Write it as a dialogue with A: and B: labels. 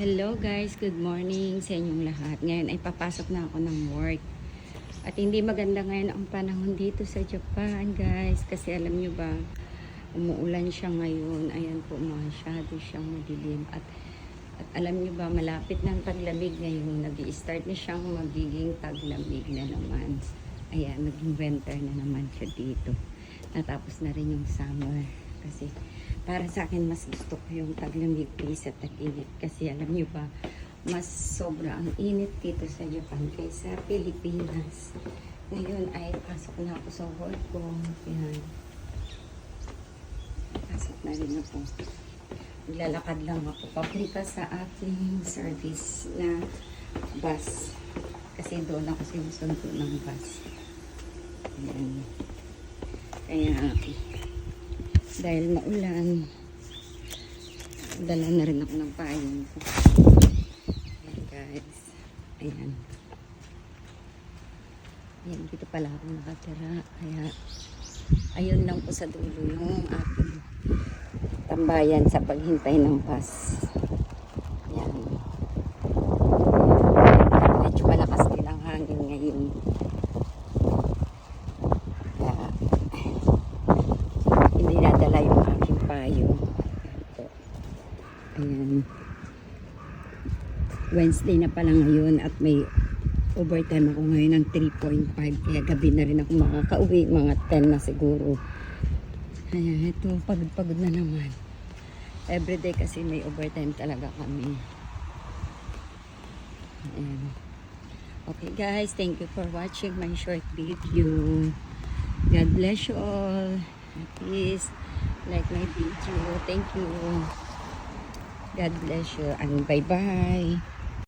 A: Hello guys, good morning sa inyong lahat. Ngayon ay papasok na ako ng work. At hindi maganda ngayon ang panahon dito sa Japan guys. Kasi alam nyo ba, umuulan siya ngayon. Ayan po, masyado siyang madilim. At alam nyo ba, malapit ng taglamig ngayon. Nag-i-start na siyang magiging taglamig na naman. Ayan, naging winter na naman siya dito. Natapos na rin yung summer. Kasi para sa akin, mas gusto ko yung taglamig sa tag-init. Kasi alam nyo ba, mas sobra ang init dito sa Japan kaysa Pilipinas. Ngayon ay pasok na ako sa work ko. Yan. Pasok na rin ako. Maglalakad lang ako papunta sa aking service na bus. Kasi doon ako sinusundo ng bus. Yan. Kaya dahil maulan, dala na rin ako ng payong ko. Ayan guys. Ayan. Ayan, dito pala ako nakatira. Kaya, ayun lang po sa dulo yung aking tambayan sa paghintay ng bus. Ayan. Medyo malakas din ang hangin ngayon. Kaya, hindi nadala yung aking payong. Ayan. Wednesday na pala ngayon at may overtime ako ngayon ng 3.5. Kaya gabi na rin ako makakauwi. Mga 10 na siguro. Ayan, ito. Pagod na naman. Everyday kasi may overtime talaga kami. Ayan. Okay guys, thank you for watching my short video. God bless you all. Please like my video. Thank you. God bless you and bye-bye.